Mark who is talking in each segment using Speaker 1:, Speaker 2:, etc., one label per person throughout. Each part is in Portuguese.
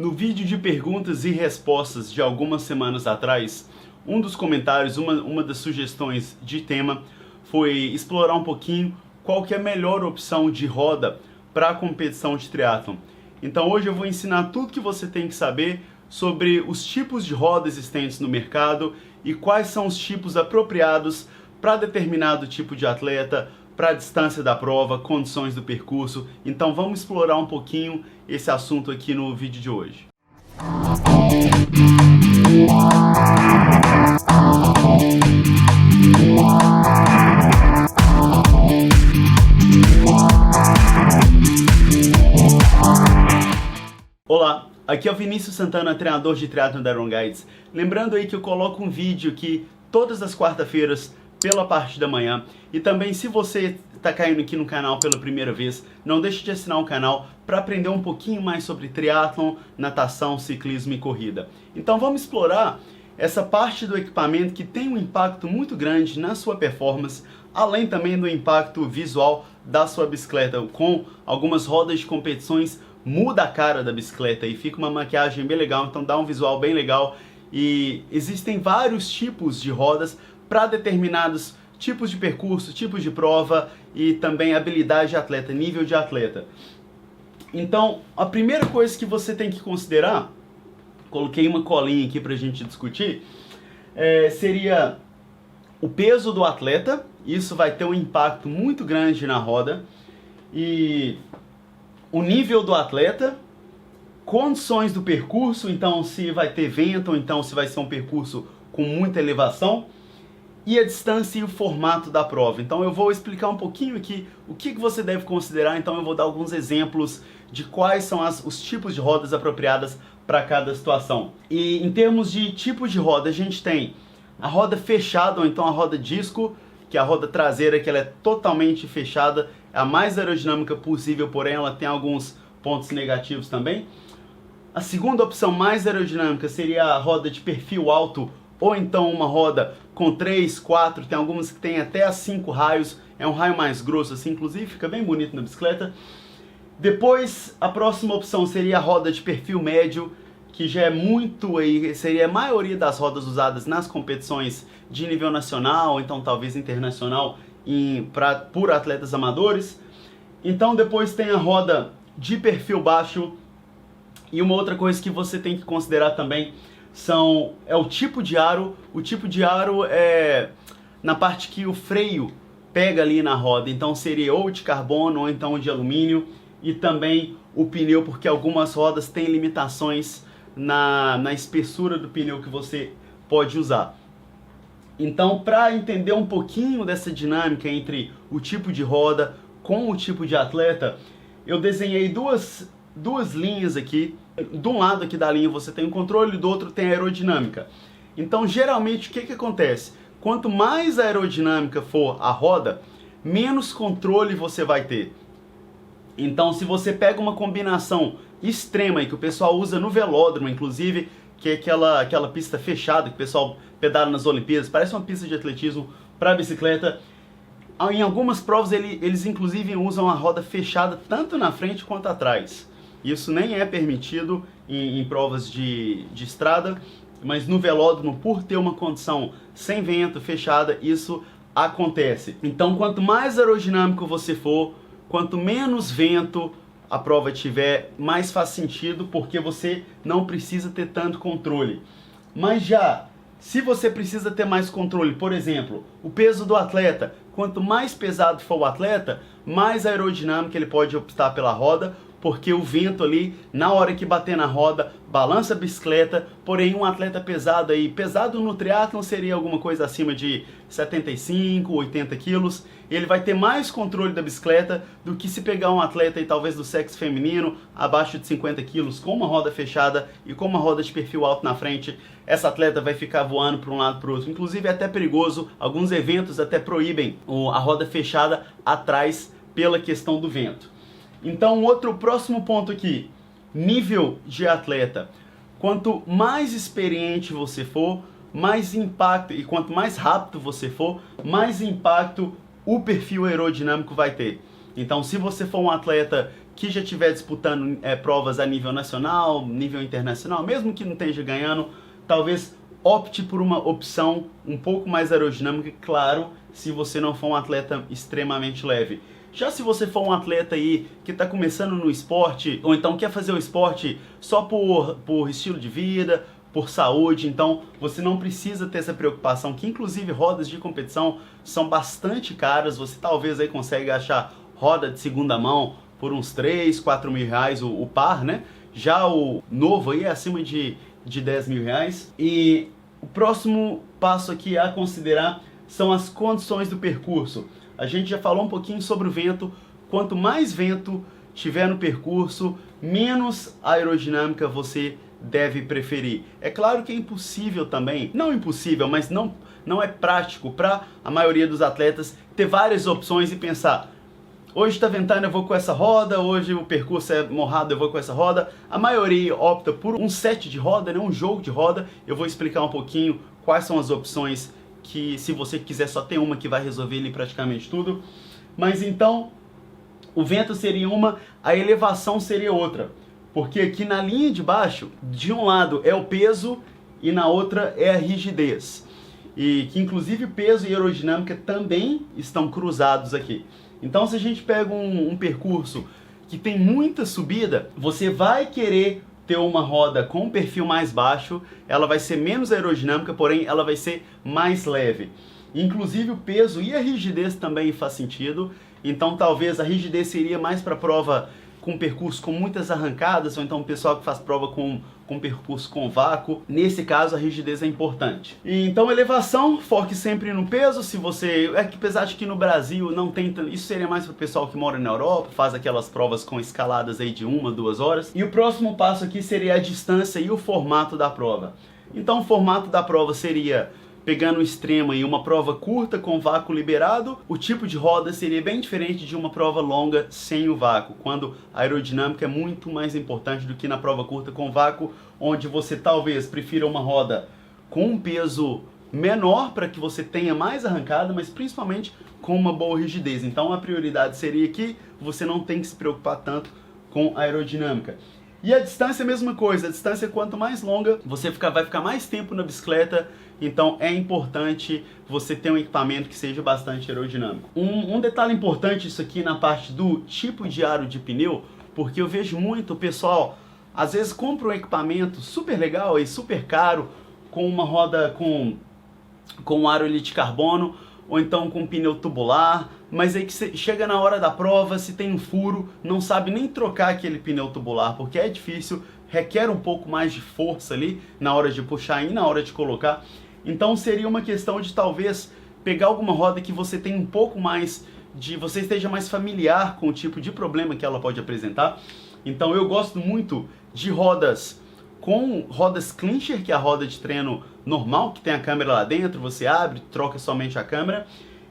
Speaker 1: No vídeo de perguntas e respostas de algumas semanas atrás, um dos comentários, uma das sugestões de tema foi explorar um pouquinho qual que é a melhor opção de roda para a competição de triatlon. Então hoje eu vou ensinar tudo que você tem que saber sobre os tipos de roda existentes no mercado e quais são os tipos apropriados para determinado tipo de atleta, para a distância da prova, condições do percurso. Então vamos explorar um pouquinho esse assunto aqui no vídeo de hoje. Olá, aqui é o Vinícius Santana, treinador de triatlon da Iron Guides. Lembrando aí que eu coloco um vídeo aqui todas as quarta-feiras pela parte da manhã. E também, se você está caindo aqui no canal pela primeira vez, não deixe de assinar o canal para aprender um pouquinho mais sobre triatlon, natação, ciclismo e corrida. Então vamos explorar essa parte do equipamento que tem um impacto muito grande na sua performance, além também do impacto visual da sua bicicleta. Com algumas rodas de competições, muda a cara da bicicleta e fica uma maquiagem bem legal, então dá um visual bem legal. E existem vários tipos de rodas para determinados tipos de percurso, tipos de prova e também habilidade de atleta, nível de atleta. Então, a primeira coisa que você tem que considerar, coloquei uma colinha aqui para a gente discutir, seria o peso do atleta. Isso vai ter um impacto muito grande na roda. E o nível do atleta, condições do percurso, então se vai ter vento ou então se vai ser um percurso com muita elevação, e a distância e o formato da prova. Então eu vou explicar um pouquinho aqui o que você deve considerar. Então eu vou dar alguns exemplos de quais são os tipos de rodas apropriadas para cada situação. E em termos de tipos de roda, a gente tem a roda fechada, ou então a roda disco, que é a roda traseira, que ela é totalmente fechada, é a mais aerodinâmica possível, porém ela tem alguns pontos negativos também. A segunda opção mais aerodinâmica seria a roda de perfil alto, ou então uma roda com 3, 4, tem algumas que tem até 5 raios, é um raio mais grosso assim, inclusive fica bem bonito na bicicleta. Depois, a próxima opção seria a roda de perfil médio, que já é muito, seria a maioria das rodas usadas nas competições de nível nacional, ou então talvez internacional, por atletas amadores. Então depois tem a roda de perfil baixo, e uma outra coisa que você tem que considerar também é o tipo de aro. O tipo de aro é na parte que o freio pega ali na roda, então seria ou de carbono ou então de alumínio, e também o pneu, porque algumas rodas têm limitações na espessura do pneu que você pode usar. Então, para entender um pouquinho dessa dinâmica entre o tipo de roda com o tipo de atleta, eu desenhei duas linhas aqui. De um lado aqui da linha você tem o controle, do outro tem a aerodinâmica. Então, geralmente, o que acontece? Quanto mais aerodinâmica for a roda, menos controle você vai ter. Então, se você pega uma combinação extrema que o pessoal usa no velódromo, inclusive, que é aquela pista fechada que o pessoal pedala nas Olimpíadas, parece uma pista de atletismo para bicicleta. Em algumas provas eles inclusive usam a roda fechada tanto na frente quanto atrás. Isso nem é permitido em provas de estrada, mas no velódromo, por ter uma condição sem vento, fechada, isso acontece. Então, quanto mais aerodinâmico você for, quanto menos vento a prova tiver, mais faz sentido, porque você não precisa ter tanto controle. Mas já, se você precisa ter mais controle, por exemplo, o peso do atleta, quanto mais pesado for o atleta, mais aerodinâmica ele pode optar pela roda, porque o vento ali, na hora que bater na roda, balança a bicicleta. Porém, um atleta pesado pesado no triatlon seria alguma coisa acima de 75, 80 quilos, ele vai ter mais controle da bicicleta do que se pegar um atleta talvez do sexo feminino, abaixo de 50 quilos, com uma roda fechada e com uma roda de perfil alto na frente. Essa atleta vai ficar voando para um lado para o outro. Inclusive é até perigoso, alguns eventos até proíbem a roda fechada atrás pela questão do vento. Então, próximo ponto aqui, nível de atleta. Quanto mais experiente você for, mais impacto, e quanto mais rápido você for, mais impacto o perfil aerodinâmico vai ter. Então, se você for um atleta que já estiver disputando provas a nível nacional, nível internacional, mesmo que não esteja ganhando, talvez opte por uma opção um pouco mais aerodinâmica, claro, se você não for um atleta extremamente leve. Já se você for um atleta aí que está começando no esporte, ou então quer fazer o esporte só por estilo de vida, por saúde, então você não precisa ter essa preocupação, que inclusive rodas de competição são bastante caras, você talvez aí consegue achar roda de segunda mão por uns 3, 4 mil reais o par, né? Já o novo aí é acima de 10 mil reais. E o próximo passo aqui a considerar são as condições do percurso. A gente já falou um pouquinho sobre o vento. Quanto mais vento tiver no percurso, menos aerodinâmica você deve preferir. É claro que é impossível também, não impossível, mas não é prático para a maioria dos atletas ter várias opções e pensar: hoje está ventando, eu vou com essa roda, hoje o percurso é morrado, eu vou com essa roda. A maioria opta por um set de roda, né, um jogo de roda. Eu vou explicar um pouquinho quais são as opções que, se você quiser só ter uma que vai resolver ali praticamente tudo. Mas então, o vento seria uma, a elevação seria outra. Porque aqui na linha de baixo, de um lado é o peso e na outra é a rigidez. E que inclusive peso e aerodinâmica também estão cruzados aqui. Então se a gente pega um percurso que tem muita subida, você vai querer ter uma roda com um perfil mais baixo, ela vai ser menos aerodinâmica, porém ela vai ser mais leve. Inclusive o peso e a rigidez também faz sentido, então talvez a rigidez seria mais para prova com percurso com muitas arrancadas, ou então o pessoal que faz prova com percurso com vácuo. Nesse caso a rigidez é importante. E então elevação, foque sempre no peso. Se você, que apesar de que no Brasil não tem, isso seria mais para o pessoal que mora na Europa, faz aquelas provas com escaladas aí de 1 a 2 horas. E o próximo passo aqui seria a distância e o formato da prova. Então o formato da prova seria, pegando o extremo em uma prova curta com vácuo liberado, o tipo de roda seria bem diferente de uma prova longa sem o vácuo, quando a aerodinâmica é muito mais importante do que na prova curta com vácuo, onde você talvez prefira uma roda com um peso menor para que você tenha mais arrancada, mas principalmente com uma boa rigidez. Então a prioridade seria que você não tem que se preocupar tanto com a aerodinâmica. E a distância é a mesma coisa, a distância quanto mais longa, você vai ficar mais tempo na bicicleta, então é importante você ter um equipamento que seja bastante aerodinâmico. Um detalhe importante isso aqui na parte do tipo de aro de pneu, porque eu vejo muito o pessoal, às vezes compra um equipamento super legal e super caro, com uma roda com aro de carbono, ou então com pneu tubular, mas aí que chega na hora da prova, se tem um furo, não sabe nem trocar aquele pneu tubular, porque é difícil, requer um pouco mais de força ali na hora de puxar e na hora de colocar. Então seria uma questão de talvez pegar alguma roda que você tem um pouco mais você esteja mais familiar com o tipo de problema que ela pode apresentar. Então eu gosto muito de rodas com rodas clincher, que é a roda de treino normal, que tem a câmera lá dentro, você abre, troca somente a câmera,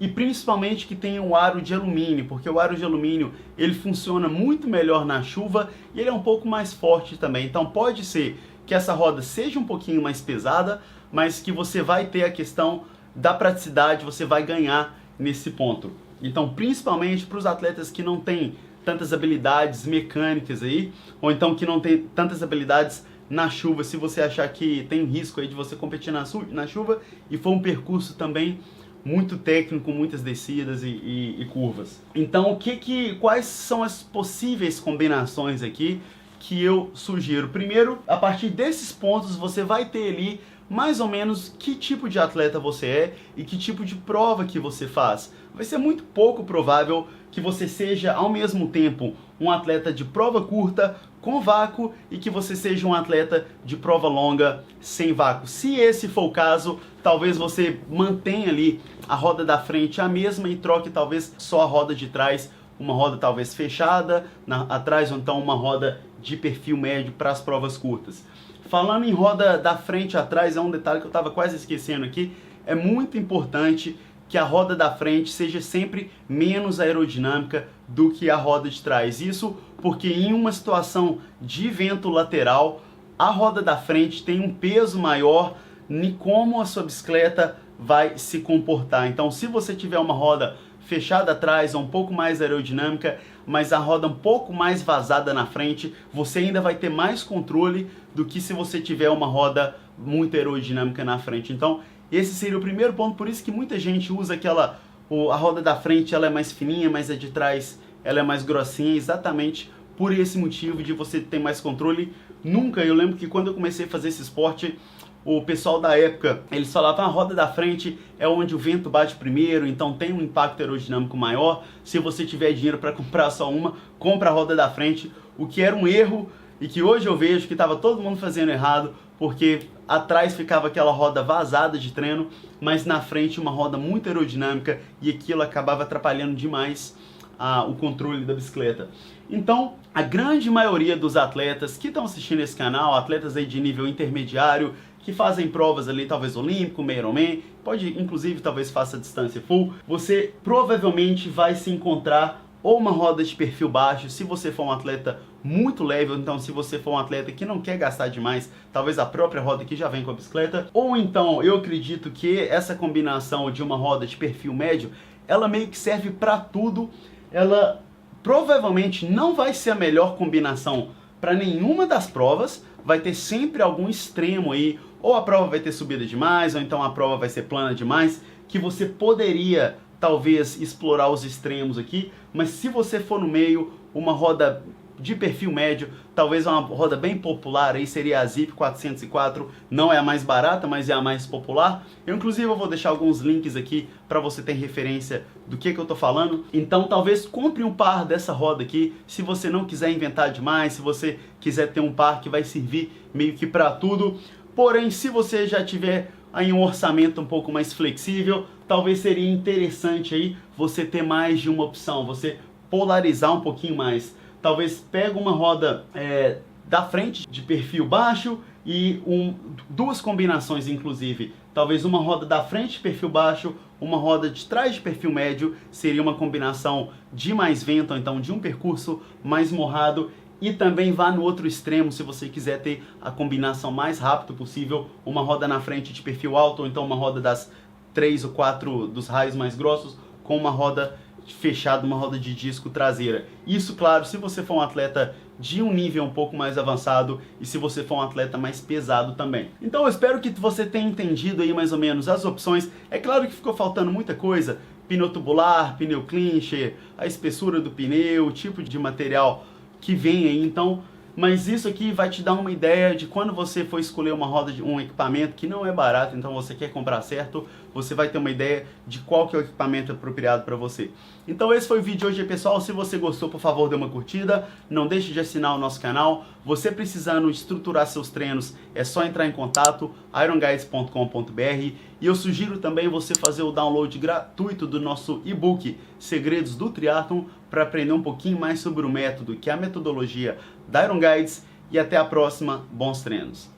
Speaker 1: e principalmente que tenha o aro de alumínio, porque o aro de alumínio ele funciona muito melhor na chuva e ele é um pouco mais forte também. Então pode ser que essa roda seja um pouquinho mais pesada, mas que você vai ter a questão da praticidade, você vai ganhar nesse ponto. Então principalmente para os atletas que não têm tantas habilidades mecânicas aí, ou então que não tem tantas habilidades na chuva, se você achar que tem risco aí de você competir na chuva e for um percurso também muito técnico, muitas descidas e curvas. Então quais são as possíveis combinações aqui que eu sugiro? Primeiro, a partir desses pontos você vai ter ali mais ou menos que tipo de atleta você é e que tipo de prova que você faz. Vai ser muito pouco provável que você seja ao mesmo tempo um atleta de prova curta com vácuo e que você seja um atleta de prova longa sem vácuo. Se esse for o caso, talvez você mantenha ali a roda da frente a mesma e troque talvez só a roda de trás, uma roda talvez fechada atrás, ou então uma roda de perfil médio para as provas curtas. Falando em roda da frente e atrás, é um detalhe que eu estava quase esquecendo aqui, é muito importante que a roda da frente seja sempre menos aerodinâmica do que a roda de trás. Isso porque em uma situação de vento lateral, a roda da frente tem um peso maior em como a sua bicicleta vai se comportar. Então, se você tiver uma roda fechada atrás, um pouco mais aerodinâmica, mas a roda um pouco mais vazada na frente, você ainda vai ter mais controle do que se você tiver uma roda muito aerodinâmica na frente. Então, esse seria o primeiro ponto, por isso que muita gente usa a roda da frente ela é mais fininha, mas a de trás ela é mais grossinha, exatamente por esse motivo de você ter mais controle. Eu lembro que quando eu comecei a fazer esse esporte, o pessoal da época, eles falavam, a roda da frente é onde o vento bate primeiro, então tem um impacto aerodinâmico maior. Se você tiver dinheiro para comprar só uma, compra a roda da frente, o que era um erro e que hoje eu vejo que estava todo mundo fazendo errado, porque atrás ficava aquela roda vazada de treino, mas na frente uma roda muito aerodinâmica e aquilo acabava atrapalhando demais o controle da bicicleta. Então, a grande maioria dos atletas que estão assistindo esse canal, atletas aí de nível intermediário, que fazem provas ali, talvez olímpico, Ironman, pode inclusive talvez faça distância full, você provavelmente vai se encontrar ou uma roda de perfil baixo, se você for um atleta muito leve, ou então se você for um atleta que não quer gastar demais, talvez a própria roda que já vem com a bicicleta, ou então eu acredito que essa combinação de uma roda de perfil médio, ela meio que serve para tudo. Ela provavelmente não vai ser a melhor combinação para nenhuma das provas, vai ter sempre algum extremo aí, ou a prova vai ter subida demais, ou então a prova vai ser plana demais, que você poderia talvez explorar os extremos aqui, mas se você for no meio, uma roda de perfil médio, talvez uma roda bem popular aí seria a Zipp 404, não é a mais barata, mas é a mais popular. Inclusive eu vou deixar alguns links aqui para você ter referência do que eu tô falando. Então talvez compre um par dessa roda aqui, se você não quiser inventar demais, se você quiser ter um par que vai servir meio que para tudo. Porém, se você já tiver aí um orçamento um pouco mais flexível, talvez seria interessante aí você ter mais de uma opção, você polarizar um pouquinho mais. Talvez pega uma roda da frente de perfil baixo e duas combinações inclusive. Talvez uma roda da frente de perfil baixo, uma roda de trás de perfil médio, seria uma combinação de mais vento, ou então de um percurso mais morrado. E também vá no outro extremo, se você quiser ter a combinação mais rápido possível, uma roda na frente de perfil alto, ou então uma roda das 3 ou 4 dos raios mais grossos, com uma roda fechada, uma roda de disco traseira. Isso, claro, se você for um atleta de um nível um pouco mais avançado e se você for um atleta mais pesado também. Então eu espero que você tenha entendido aí mais ou menos as opções. É claro que ficou faltando muita coisa, pneu tubular, pneu clincher, a espessura do pneu, o tipo de material que vem aí, então, mas isso aqui vai te dar uma ideia de quando você for escolher uma roda de um equipamento que não é barato, então você quer comprar certo, você vai ter uma ideia de qual que é o equipamento apropriado para você. Então esse foi o vídeo de hoje, pessoal. Se você gostou, por favor, dê uma curtida, não deixe de assinar o nosso canal. Você precisando estruturar seus treinos, é só entrar em contato, ironguides.com.br, e eu sugiro também você fazer o download gratuito do nosso e-book Segredos do Triathlon, para aprender um pouquinho mais sobre o método, que é a metodologia da Iron Guides, e até a próxima. Bons treinos!